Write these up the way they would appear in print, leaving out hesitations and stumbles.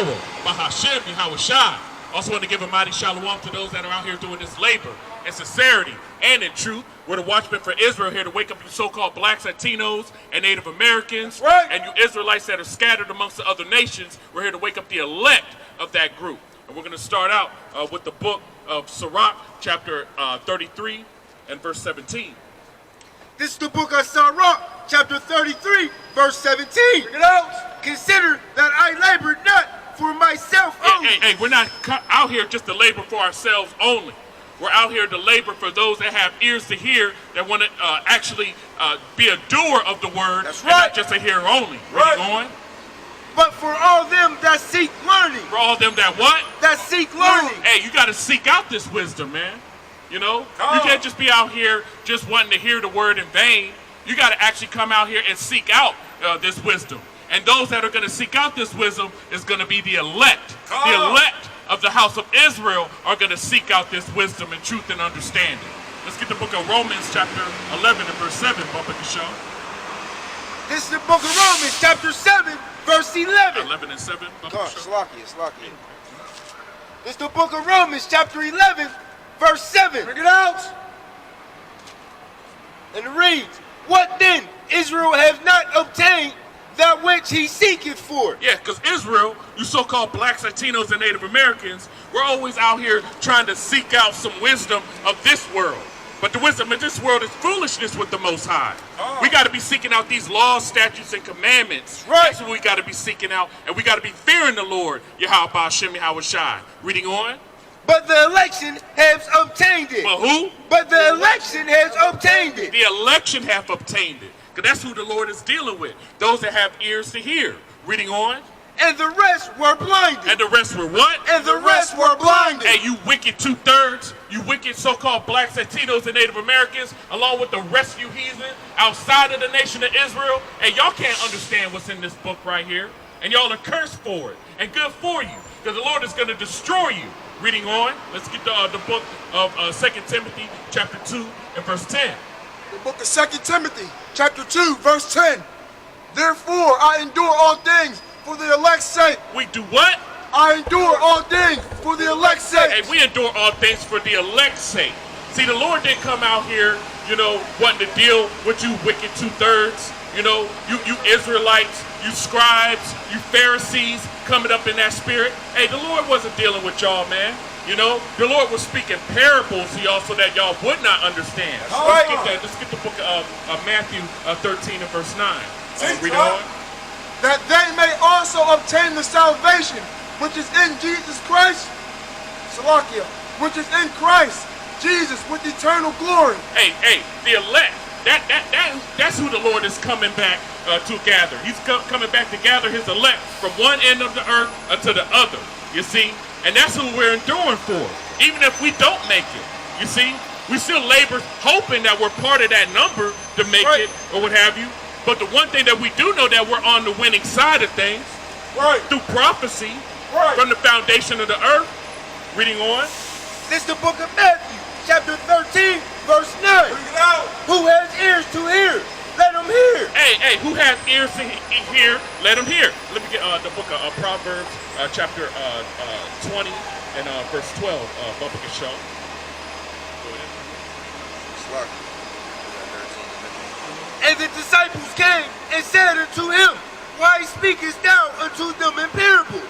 Yahweh, Bahashem, Yahushai. Also want to give a mighty shalom to those that are out here doing this labor in sincerity and in truth. We're the watchmen for Israel here to wake up you so-called blacks, Latinos, and Native Americans. Right. And you Israelites that are scattered amongst the other nations. We're here to wake up the elect of that group. And we're going to start out with the book of Sirach, chapter 33 and verse 17. This is the book of Sirach, chapter 33, verse 17. Bring it out. Consider that I labor not for myself only. Hey, we're not out here just to labor for ourselves only. We're out here to labor for those that have ears to hear, that want to actually be a doer of the word. That's and right. not just a hearer only. Right. Reading on. But for all them that seek learning. For all them that what? That seek learning. Hey, you got to seek out this wisdom, man. You know? You can't just be out here just wanting to hear the word in vain. You got to actually come out here and seek out this wisdom. And those that are going to seek out this wisdom is going to be the elect. The elect of the house of Israel are going to seek out this wisdom and truth and understanding. Let's get the book of Romans chapter 11 and verse 7, Bumper the show. This is the book of Romans, chapter 7, verse 11. 11 and 7, Bumper Come the on, show. it's lucky. This is the book of Romans, chapter 11, verse 7. Bring it out. And it reads, what then Israel have not obtained that which he seeketh for? Yeah, because Israel, you so-called blacks, Latinos, and Native Americans, we're always out here trying to seek out some wisdom of this world. But the wisdom of this world is foolishness with the Most High. We got to be seeking out these laws, statutes, and commandments. Right. That's what we got to be seeking out. And we got to be fearing the Lord, Yahweh, Hashem, Yahushai. Reading on. But the election has obtained it. But who? But the election has obtained it. The election have obtained it. Because that's who the Lord is dealing with. Those that have ears to hear. Reading on. And the rest were blinded. And the rest were what? And the rest were blinded. Hey, you wicked 2/3, you wicked so-called blacks, Latinos, and Native Americans, along with the rest of you heathen outside of the nation of Israel. Hey, y'all can't understand what's in this book right here. And y'all are cursed for it. And good for you. Because the Lord is going to destroy you. Reading on. Let's get the book of 2 Timothy, chapter 2, and verse 10. The book of 2 Timothy, chapter 2, verse 10. Therefore, I endure all things for the elect's sake. We do what? I endure all things for the elect's sake. Hey, we endure all things for the elect's sake. See, the Lord didn't come out here, wanting to deal with you wicked 2/3. You Israelites, you scribes, you Pharisees coming up in that spirit. Hey, the Lord wasn't dealing with y'all, man. The Lord was speaking parables to y'all so that y'all would not understand. Let's get the book of Matthew 13 and verse 9. Read on. That they may also obtain the salvation which is in Jesus Christ, Salakia, which is in Christ Jesus with eternal glory. Hey, the elect. That's who the Lord is coming back to gather. He's coming back to gather his elect from one end of the earth to the other. You see? And that's who we're enduring for. Even if we don't make it. You see? We still labor hoping that we're part of that number to make it or what have you. But the one thing that we do know that we're on the winning side of things. Through prophecy. From the foundation of the earth. Reading on. This is the book of Matthew, chapter 13, verse 9. Bring it out. Who has ears to hear, let him hear. Hey, who has ears to hear, let him hear. Let me get the book of Proverbs, chapter 20 and verse 12. Bumper can show. Go ahead. And the disciples came and said unto him, why speakest thou unto them in parables?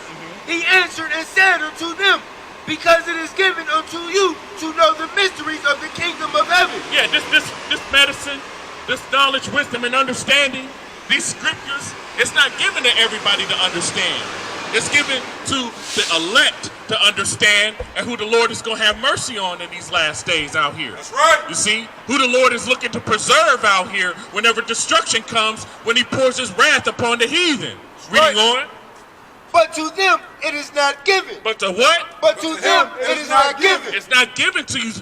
He answered and said unto them, because it is given unto you to know the mysteries of the kingdom of heaven. Yeah, this medicine, this knowledge, wisdom, and understanding, these scriptures, it's not given to everybody to understand. It's given to the elect to understand and who the Lord is going to have mercy on in these last days out here. That's right. You see, who the Lord is looking to preserve out here whenever destruction comes, when he pours his wrath upon the heathen. Reading on. But to them it is not given. But to what? But to them it is not given. It's not given to you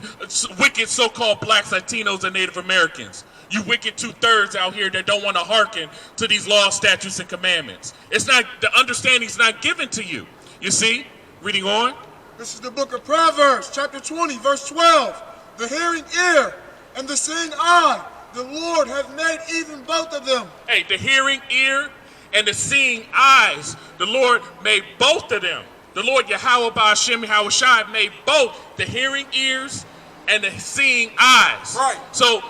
wicked so-called blacks, Latinos, and Native Americans. You wicked 2/3 out here that don't want to hearken to these laws, statutes, and commandments. It's not, the understanding's not given to you. You see? Reading on. This is the book of Proverbs, chapter 20, verse 12. The hearing ear and the seeing eye, the Lord hath made even both of them. Hey, the hearing ear and the seeing eyes. The Lord made both of them. The Lord Yahweh Ba'Shem Yahweh Shai made both the hearing ears and the seeing eyes. Right. So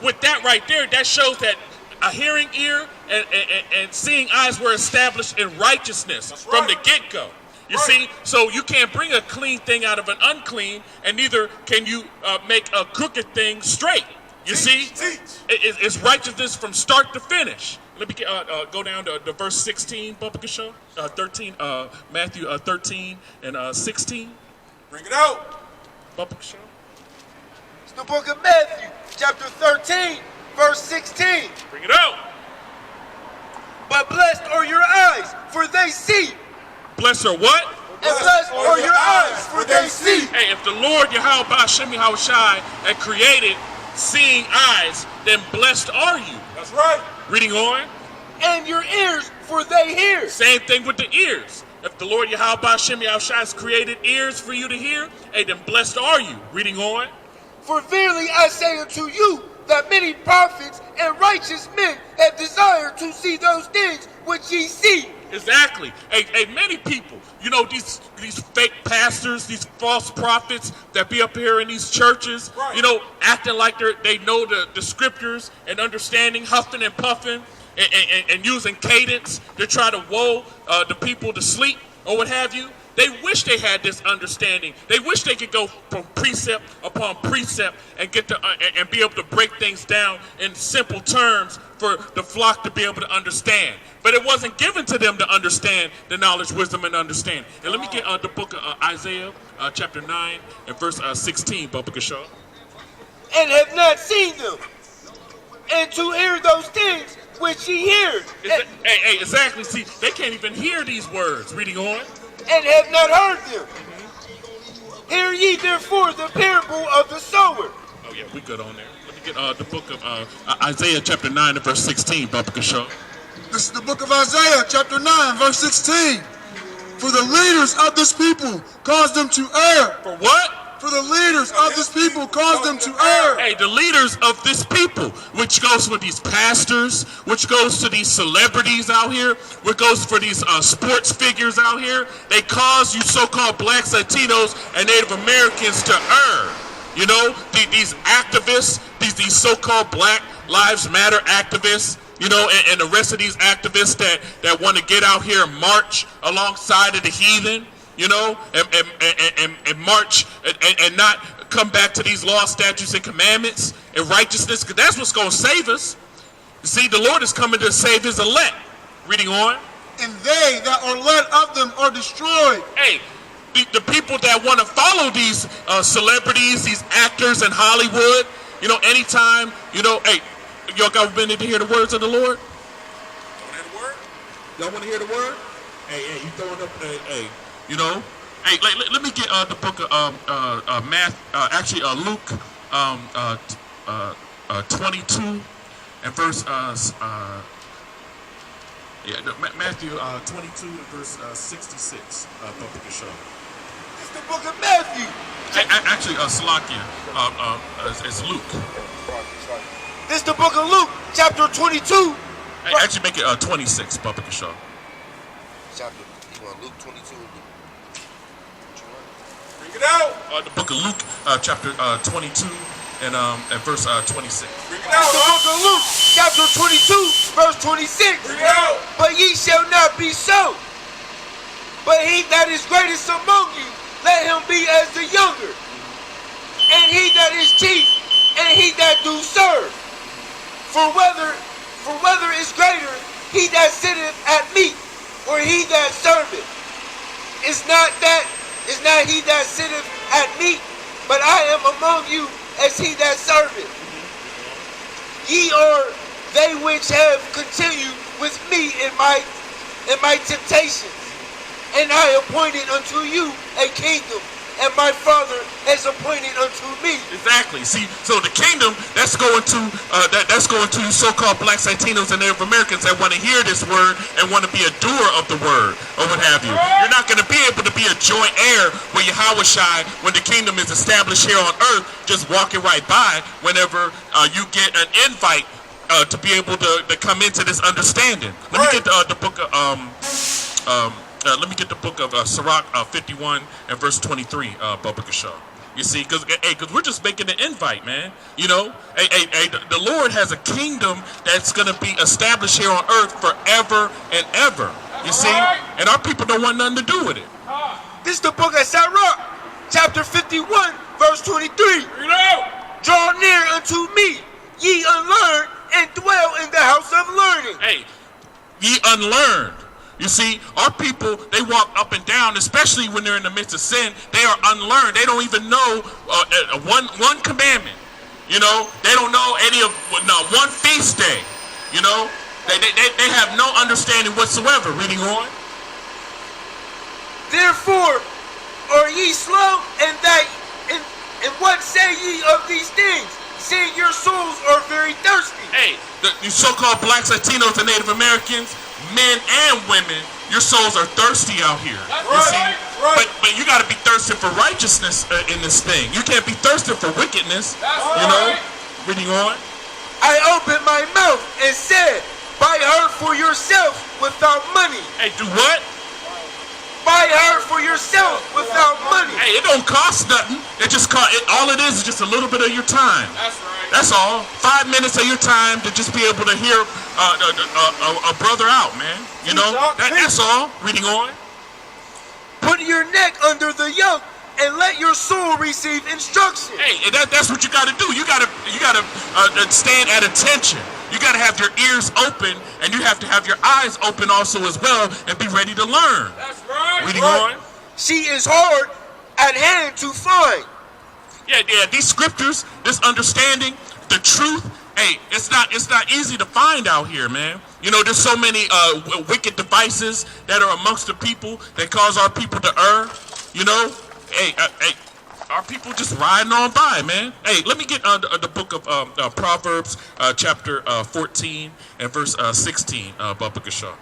with that right there, that shows that a hearing ear and seeing eyes were established in righteousness from the get-go. You see, so you can't bring a clean thing out of an unclean, and neither can you make a crooked thing straight. You see, it's righteousness from start to finish. Let me go down to verse 16, Bubba Kashaw, 13, Matthew 13 and 16. Bring it out. Bubba Kashaw. It's the book of Matthew, chapter 13, verse 16. Bring it out. But blessed are your eyes, for they see. Blessed are what? And blessed are your eyes, for they see. Hey, if the Lord Yahweh Ba'Shem Yahweh Shai had created seeing eyes, then blessed are you. That's right. Reading on. And your ears, for they hear. Same thing with the ears. If the Lord Yahweh Ba'Shem Yahweh Shai has created ears for you to hear, hey, then blessed are you. Reading on. For verily I say unto you, that many prophets and righteous men have desired to see those things which ye see. Exactly. Hey, many people, you know, these fake pastors, these false prophets that be up here in these churches, you know, acting like they know the scriptures and understanding, huffing and puffing and using cadence to try to woe the people to sleep or what have you. They wish they had this understanding. They wish they could go from precept upon precept and get to and be able to break things down in simple terms for the flock to be able to understand. But it wasn't given to them to understand the knowledge, wisdom, and understanding. And let me get the book of Isaiah, chapter 9 and verse 16, Bubba Kashaw. And have not seen them, and to hear those things which ye hear. Hey, exactly. See, they can't even hear these words. Reading on. And have not heard them. Hear ye therefore the parable of the sower. Oh yeah, we good on there. Let me get the book of Isaiah chapter 9 and verse 16, Bubba Kashaw. This is the book of Isaiah, chapter 9, verse 16. For the leaders of this people cause them to err. For what? For the leaders of this people cause them to err. Hey, the leaders of this people, which goes for these pastors, which goes to these celebrities out here, which goes for these sports figures out here, they cause you so-called blacks, Latinos, and Native Americans to err. You know, these activists, these so-called Black Lives Matter activists, you know, and the rest of these activists that want to get out here and march alongside of the heathen, you know, and march and not come back to these laws, statutes, and commandments and righteousness, because that's what's going to save us. You see, the Lord is coming to save his elect. Reading on. And they that are led of them are destroyed. Hey, the people that want to follow these celebrities, these actors in Hollywood, you know, anytime, you know, hey, y'all got been in to hear the words of the Lord? Y'all want to hear the word? Hey, you throwing up, hey, you know? Hey, let me get the book of Luke 22 and verse, Matthew 22 and verse 66, Bubba Kashaw. It's the book of Matthew. Actually, Salakia, it's Luke. This is the book of Luke, chapter 22. Actually, make it 26, Bubba Kashaw. Chapter, you want Luke 22? Bring it out. The book of Luke, chapter 22 and verse 26. Bring it It's out. the book of Luke, chapter 22, verse 26. Bring it out. But ye shall not be so. But he that is greatest among you, let him be as the younger. And he that is chief, and he that do serve. For whether is greater, he that sitteth at meat, or he that serveth. Is not he that sitteth at meat, but I am among you as he that serveth. Ye are they which have continued with me in my temptations, and I appointed unto you a kingdom, and my Father has appointed unto me. Exactly. See, so the kingdom that's going to that's going to so-called Blacks, Latinos, and Native Americans that want to hear this word and want to be a doer of the word or what have you. You're not going to be able to be a joint heir with Yahweh Shai when the kingdom is established here on earth, just walking right by whenever you get an invite to be able to come into this understanding. Let me get the book of let me get the book of Sirach 51 and verse 23, Bubba Kashaw. You see, because we're just making an invite, man. You know, the Lord has a kingdom that's going to be established here on earth forever and ever. You see, and our people don't want nothing to do with it. This is the book of Sirach, chapter 51, verse 23. Draw near unto me, ye unlearned, and dwell in the house of learning. Hey, ye unlearned. You see, our people, they walk up and down, especially when they're in the midst of sin. They are unlearned. They don't even know one commandment. You know, they don't know any of one feast day. You know, they have no understanding whatsoever. Reading on. Therefore, are ye slow, and what say ye of these things? Seeing your souls are very thirsty. Hey, the so-called blacks, Latinos, and Native Americans, men and women, your souls are thirsty out here. But you got to be thirsty for righteousness in this thing. You can't be thirsty for wickedness. You know. Reading on. I opened my mouth and said, buy her for yourself without money. Hey, do what? Buy her for yourself without money. Hey, it don't cost nothing. It just all it is just a little bit of your time. That's right. That's all. 5 minutes of your time to just be able to hear a brother out, man. You know, that's all. Reading on. Put your neck under the yoke and let your soul receive instruction. Hey, that's what you got to do. You got to stand at attention. You got to have your ears open, and you have to have your eyes open also as well, and be ready to learn. That's right. Reading on. She is hard at hand to find. Yeah. These scriptures, this understanding, the truth. Hey, it's not easy to find out here, man. You know, there's so many wicked devices that are amongst the people that cause our people to err. You know, hey. Our people just riding on by, man. Hey, let me get the book of Proverbs, chapter 14 and verse 16, Bubba Kashaw.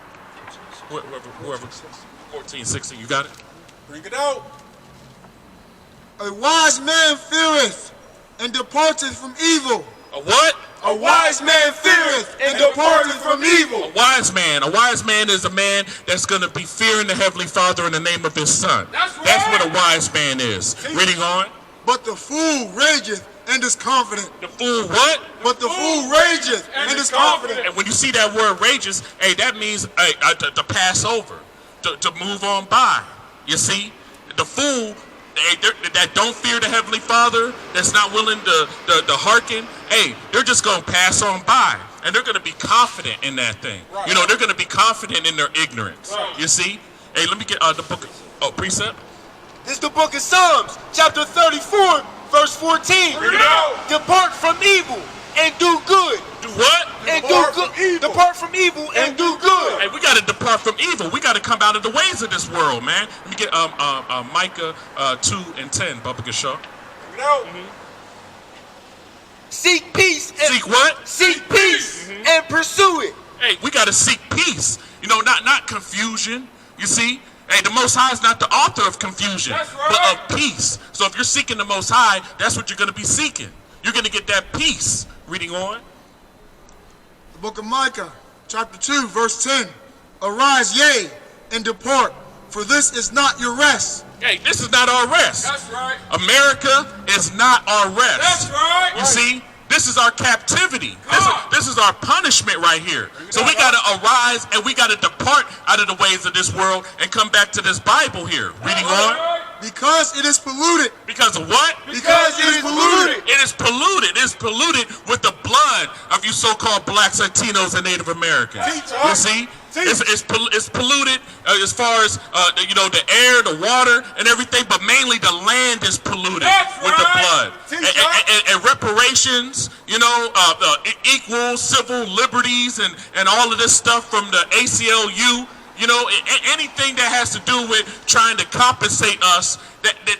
Whoever, 14, 16, you got it? Bring it out. A wise man feareth and departeth from evil. A what? A wise man feareth and departeth from evil. A wise man is a man that's going to be fearing the Heavenly Father in the name of his Son. That's right. That's what a wise man is. Reading on. But the fool rageth and is confident. The fool what? But the fool rageth and is confident. And when you see that word rages, hey, that means to pass over, to move on by. You see? The fool that don't fear the Heavenly Father, that's not willing to hearken, hey, they're just going to pass on by. And they're going to be confident in that thing. Right. You know, they're going to be confident in their ignorance. Right. You see? Hey, let me get the book of precept. This is the book of Psalms, chapter 34, verse 14. Depart from evil and do good. Do what? And do good. Depart from evil and do good. Hey, we got to depart from evil. We got to come out of the ways of this world, man. Let me get Micah 2 and 10, Bubba Gashaw. Seek peace. Seek what? Seek peace and pursue it. Hey, we got to seek peace. You know, not confusion. You see? Hey, the Most High is not the author of confusion, but of peace. So if you're seeking the Most High, that's what you're going to be seeking. You're going to get that peace. Reading on. The book of Micah, chapter 2, verse 10. Arise, yea, and depart, for this is not your rest. Hey, this is not our rest. That's right. America is not our rest. That's right. You see? This is our captivity. This is our punishment right here. So we got to arise and we got to depart out of the ways of this world and come back to this Bible here. Reading on. Because it is polluted. Because of what? Because it is polluted. It is polluted. It is polluted with the blood of you so-called blacks, Latinos, and Native Americans. You see? It's polluted as far as the air, the water, and everything, but mainly the land is polluted with the blood. And reparations, equal civil liberties and all of this stuff from the ACLU. You know, anything that has to do with trying to compensate us,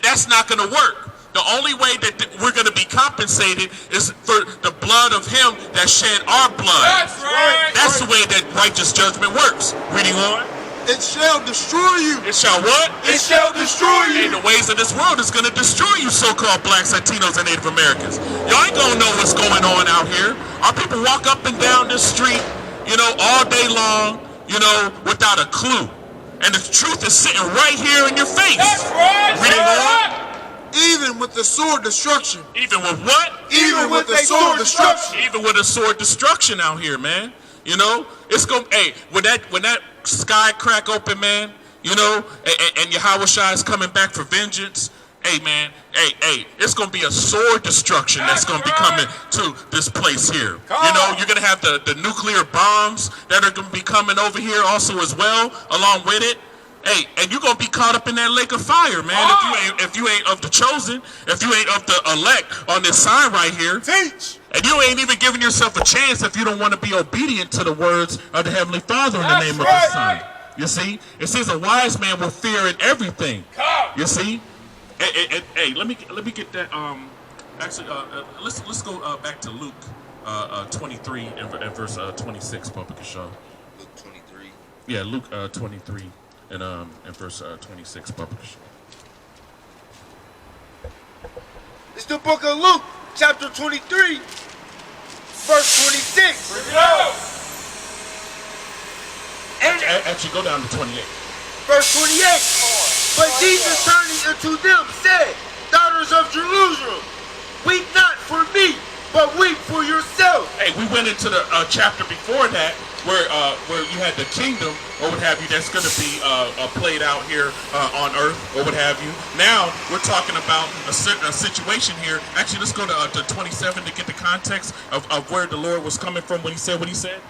that's not going to work. The only way that we're going to be compensated is for the blood of him that shed our blood. That's right. That's the way that righteous judgment works. Reading on. It shall destroy you. It shall what? It shall destroy you. And the ways of this world is going to destroy you so-called blacks, Latinos, and Native Americans. Y'all ain't going to know what's going on out here. Our people walk up and down this street, all day long, without a clue. And the truth is sitting right here in your face. That's right. Reading on. Even with the sword destruction. Even with what? Even with the sword destruction. Even with a sword destruction out here, man. It's gonna. Hey, when that sky crack open, man. And Yahushua is coming back for vengeance. Hey, man. Hey, it's gonna be a sword destruction that's gonna be coming to this place here. You're gonna have the nuclear bombs that are gonna be coming over here also as well, along with it. Hey, and you're gonna be caught up in that lake of fire, man. If you ain't of the chosen, if you ain't of the elect on this sign right here. Teach. And you ain't even giving yourself a chance if you don't want to be obedient to the words of the Heavenly Father in the name of His Son. You see, it says a wise man will fear in everything. You see, hey, let me get that. Actually, let's go back to Luke 23 and verse 26, Papa Kashaw. Luke 23. Yeah, Luke 23 and verse 26, Papa Kashaw. It's the book of Luke, chapter 23, verse 26. Bring it out. And Actually, go down to 28. verse 28. But Jesus turning unto them said, Daughters of Jerusalem, weep not for me, but weep for yourselves. Hey, we went into the chapter before that where you had the kingdom or what have you that's going to be played out here on earth or what have you. Now we're talking about a situation here. Actually, let's go to 27 to get the context of where the Lord was coming from when He said what He said.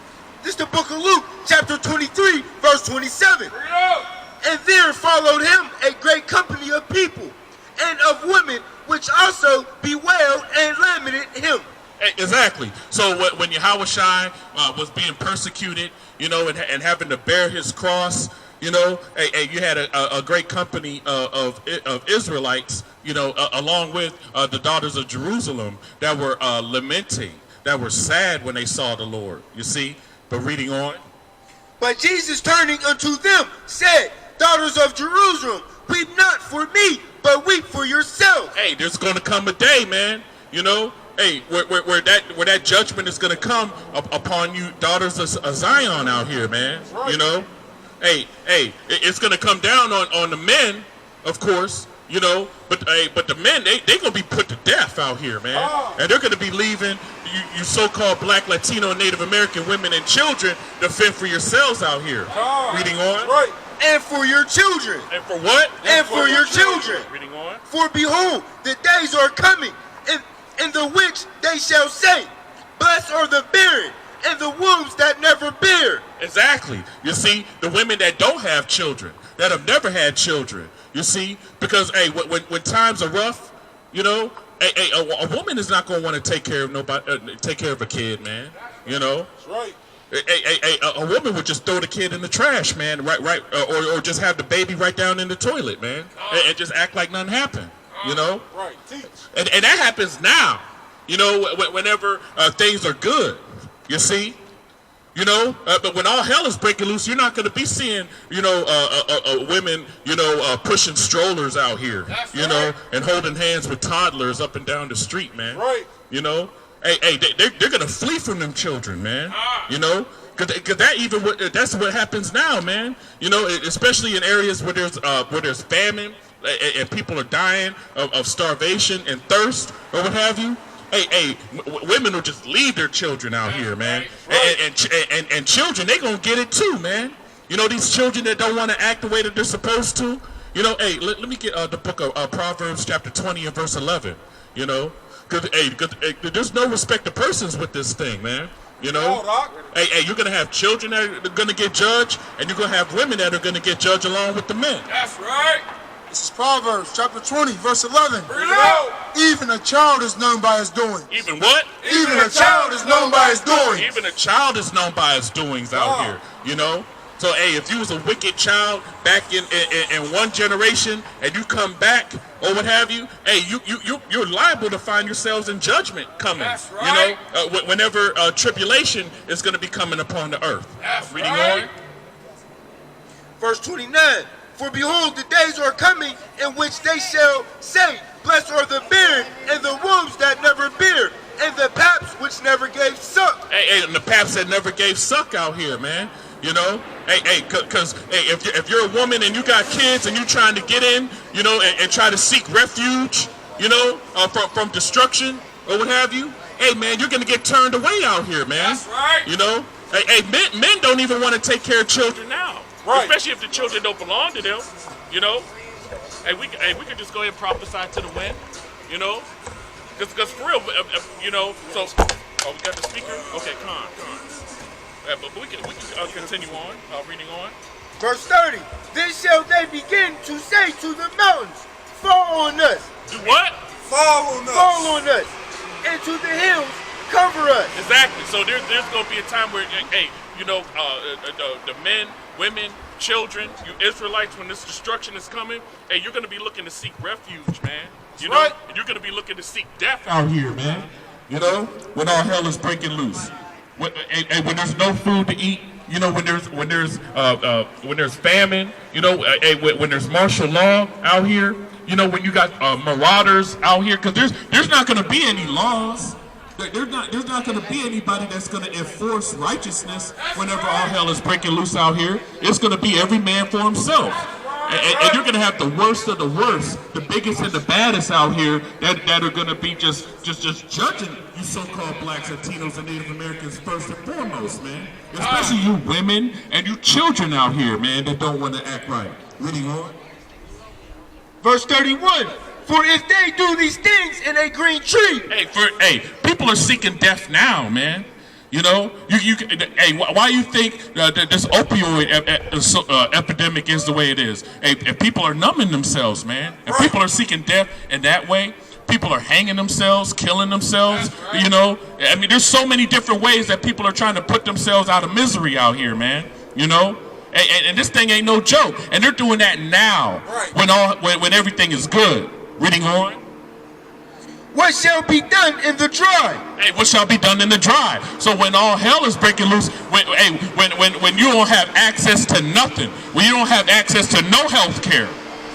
This is the book of Luke, chapter 23, verse 27. And there followed him a great company of people and of women, which also bewailed and lamented him. Exactly. So when Yahushua was being persecuted, and having to bear His cross, you had a great company of Israelites, along with the daughters of Jerusalem that were lamenting, that were sad when they saw the Lord. You see. But reading on. But Jesus turning unto them said, Daughters of Jerusalem, weep not for me, but weep for yourselves. Hey, there's going to come a day, man. Hey, where that judgment is going to come upon you, daughters of Zion out here, man. Right. Hey, it's going to come down on the men, of course. But the men, they going to be put to death out here, man. And they're going to be leaving you so-called black, Latino, and Native American women and children to fend for yourselves out here. Reading on. Right. And for your children. And for what? And for your children. Reading on. For behold, the days are coming, in the which they shall say, Blessed are the barren, and the wombs that never bear. Exactly. You see, the women that don't have children, that have never had children. You see, because hey, when times are rough, a woman is not going to want to take care of nobody, take care of a kid, man. That's right. A woman would just throw the kid in the trash, man, right, or just have the baby right down in the toilet, man, and just act like nothing happened. Right. Teach. And that happens now. Whenever things are good, you see. But when all hell is breaking loose, you're not going to be seeing, women, pushing strollers out here, and holding hands with toddlers up and down the street, man. Right. Hey, they're going to flee from them children, man. Because that's what happens now, man. Especially in areas where there's famine and people are dying of starvation and thirst or what have you. Hey, women will just leave their children out here, man. And children, they gonna get it too, man. These children that don't want to act the way that they're supposed to. Hey, let me get the book of Proverbs chapter 20 and verse 11. Because there's no respect of persons with this thing, man. Hey, you're gonna have children that are gonna get judged, and you're gonna have women that are gonna get judged along with the men. That's right. This is Proverbs chapter 20, verse 11. Bring it out. Even a child is known by his doings. Even what? Even a child is known by his doings. Even a child is known by his doings out here, So, hey, if you was a wicked child back in one generation and you come back or what have you, hey, you're liable to find yourselves in judgment coming. That's right. Whenever tribulation is going to be coming upon the earth. That's Reading right. on. Verse 29. For behold, the days are coming in which they shall say, Blessed are the barren and the wombs that never bear, and the paps which never gave suck. Hey, and the paps that never gave suck out here, man. You know, cause if you're a woman and you got kids and you're trying to get in, you know, and try to seek refuge, you know, from destruction or what have you, hey man, you're gonna get turned away out here, man. That's right. You know, men don't even want to take care of children now, Right. Especially if the children don't belong to them, you know. Hey, we can just go ahead and prophesy to the wind, you know, because for real, you know. So, we got the speaker. Okay, come on. But we can continue on, reading on. Verse 30. Then shall they begin to say to the mountains, fall on us. Do what? Fall on us. Fall on us. And to the hills, cover us. Exactly. So there's going to be a time where, hey, you know, the men, women, children, you Israelites, when this destruction is coming, hey, you're going to be looking to seek refuge, man. You know, right. And you're going to be looking to seek death out here, man. You know, when all hell is breaking loose, when there's no food to eat, you know, when there's famine, you know, when there's martial law out here, you know, when you got marauders out here, because there's not going to be any laws. There's not going to be anybody that's going to enforce righteousness whenever all hell is breaking loose out here. It's going to be every man for himself. And you're going to have the worst of the worst, the biggest and the baddest out here that are going to be just judging you so-called blacks, Latinos, and Native Americans first and foremost, man. Especially you women and you children out here, man, that don't want to act right. Reading on. Verse 31. For if they do these things in a green tree. Hey, people are seeking death now, man. You know, hey, why you think that this opioid epidemic is the way it is? Hey, if people are numbing themselves, man, and people are seeking death in that way, people are hanging themselves, killing themselves. You know, I mean, there's so many different ways that people are trying to put themselves out of misery out here, man. You know, and this thing ain't no joke, and they're doing that now when everything is good. Reading on. What shall be done in the dry? Hey, what shall be done in the dry? So when all hell is breaking loose, when you don't have access to nothing, when you don't have access to no health care,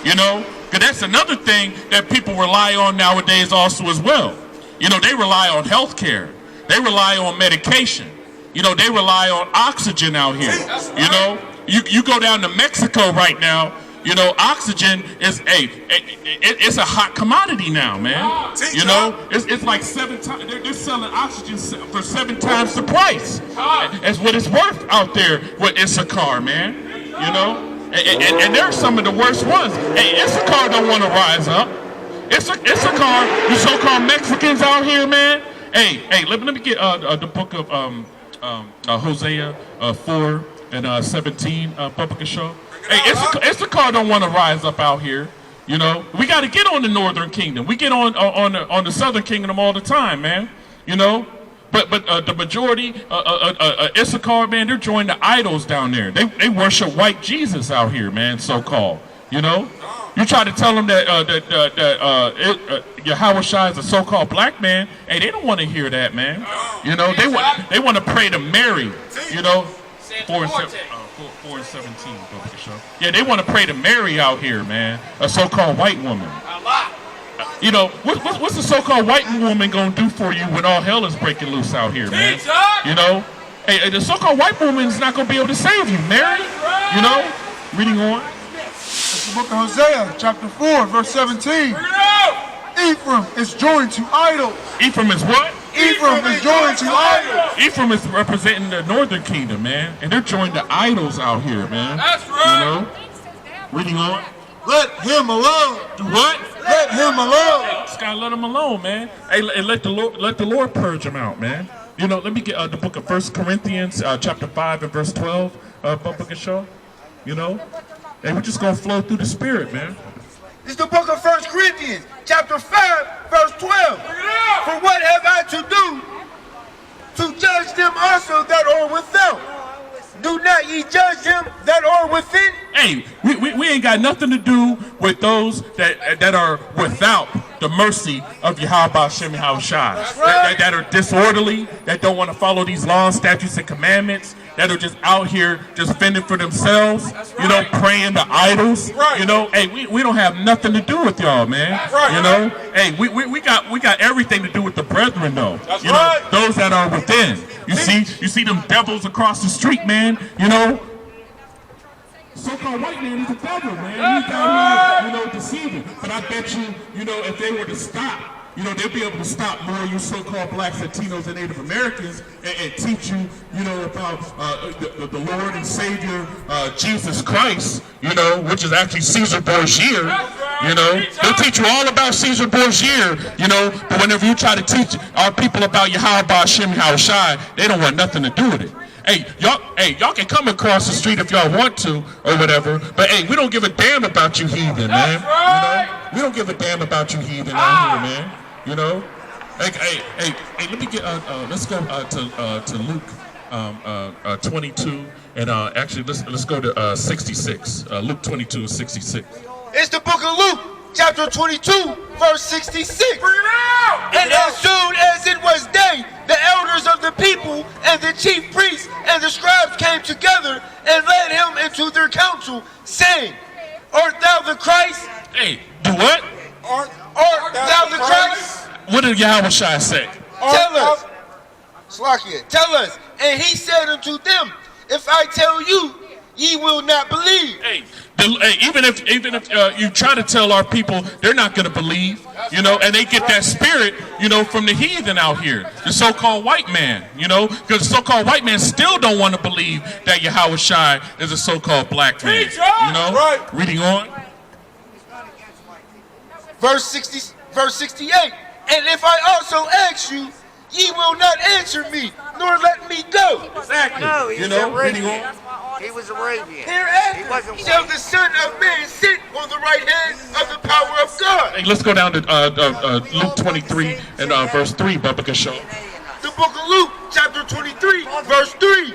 you know, because that's another thing that people rely on nowadays also as well. You know, they rely on health care. They rely on medication. You know, they rely on oxygen out here. You know, you go down to Mexico right now. You know, oxygen is it's a hot commodity now, man. You know, it's like 7 times. They're selling oxygen for 7 times the price. That's what it's worth out there with Issachar, man. You know, and they're some of the worst ones. Hey, Issachar don't want to rise up. Issachar, you so-called Mexicans out here, man. Hey, let me get the book of Hosea 4 and 17, Public Show. Hey, Issachar don't want to rise up out here. You know, we got to get on the Northern Kingdom. We get on the Southern Kingdom all the time, man. You know, but the majority, Issachar, man, they're joining the idols down there. They worship white Jesus out here, man, so-called. You know, you try to tell them that Yahweh Shai is a so-called black man. Hey, they don't want to hear that, man. You know, they want to pray to Mary. You know, 4 and 17. Yeah, they want to pray to Mary out here, man. A so-called white woman. You know, what's the so-called white woman gonna do for you when all hell is breaking loose out here, man? You know, hey, the so-called white woman is not gonna be able to save you, Mary. You know, reading on. It's the book of Hosea, chapter 4, verse 17. Ephraim is joined to idols. Ephraim is what? Ephraim is joined to idols. Ephraim is representing the Northern Kingdom, man, and they're joined to idols out here, man. That's right. You know, reading on. Let him alone. Do what? Let him alone. Hey, just gotta let him alone, man. Hey, and let the Lord purge him out, man. You know, let me get the book of 1 Corinthians, chapter 5 and verse 12, Public Show. You know, hey, we're just gonna flow through the Spirit, man. It's the book of 1 Corinthians, chapter 5, verse 12. For what have I to do to judge them also that are without? Do not ye judge them that are within? Hey, we ain't got nothing to do with those that are without. the mercy of Yahweh Shem Yahushua. That are disorderly, that don't want to follow these laws, statutes, and commandments, that are just out here just fending for themselves, you know, praying to idols. You know, hey, we don't have nothing to do with y'all, man. You know, hey, we got everything to do with the brethren, though. You know, those that are within. You see them devils across the street, man. You know, so-called white man is the devil, man. He's out here, you know, deceiving. But I bet you, you know, if they were to stop, you know, they'll be able to stop more of you so-called blacks, Latinos, and Native Americans and teach you, you know, about the Lord and Savior, Jesus Christ, you know, which is actually Caesar Borgia, you know. They'll teach you all about Caesar Borgia, you know, but whenever you try to teach our people about Yahweh Shem Yahushai, they don't want nothing to do with it. Hey, y'all can come across the street if y'all want to or whatever, but hey, we don't give a damn about you heathen, man. You know, we don't give a damn about you heathen out here, man. You know, hey, let me get let's go to Luke 22 and actually let's go to 66. Luke 22 and 66. It's the book of Luke, chapter 22, verse 66. And as soon as it was day, the elders of the people and the chief priests and the scribes came together and led him into their council, saying, Art thou the Christ? Hey, do what? Art thou the Christ? What did Yahweh say? Tell us. Slakia, tell us. And he said unto them, If I tell you, ye will not believe. Hey, even if you try to tell our people, they're not going to believe, you know, and they get that spirit, you know, from the heathen out here, the so-called white man, you know, because the so-called white man still don't want to believe that Yahweh Shai is a so-called black man, you know. Right. Reading on. Verse 68. And if I also ask you, ye will not answer me, nor let me go. Exactly. No, he's you know, Arabian. He was Arabian. Hereafter shall the Son of Man sit on the right hand of the power of God. Hey, let's go down to Luke 23 and verse 3, Bubba Gashaw. The book of Luke, chapter 23, verse 3.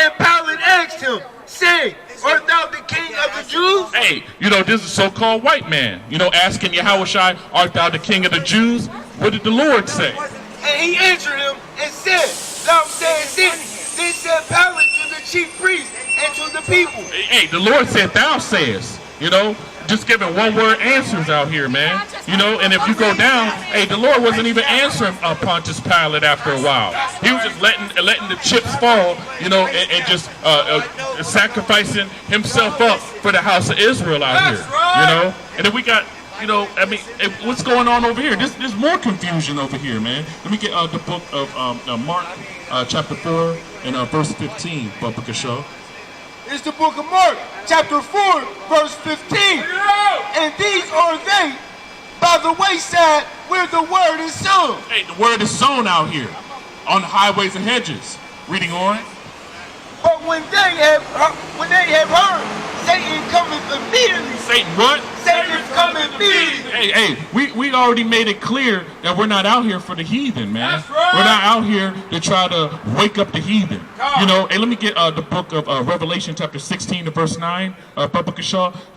And Pilate asked him, saying, Art thou the king of the Jews? Hey, you know, this is a so-called white man, you know, asking Yahweh Shai, art thou the king of the Jews? What did the Lord say? And he answered him and said, Thou sayest it. Then said Pilate to the chief priests and to the people. Hey, the Lord said, Thou sayest, you know, just giving one-word answers out here, man. You know, and if you go down, hey, the Lord wasn't even answering Pontius Pilate after a while. He was just letting the chips fall, you know, and just sacrificing himself up for the house of Israel out here, you know. And then we got, you know, I mean, what's going on over here? There's more confusion over here, man. Let me get the book of Mark, chapter 4 and verse 15, Bubba Gashaw. It's the book of Mark, chapter 4, verse 15. And these are they by the wayside where the word is sown. Hey, the word is sown out here on the highways and hedges. Reading on. But when they have heard, Satan cometh immediately. Satan what? Satan cometh immediately. Hey, we already made it clear that we're not out here for the heathen, man. Right. We're not out here to try to wake up the heathen. You know, hey, let me get the book of Revelation chapter 16 to verse 9, Bubba Kashaw.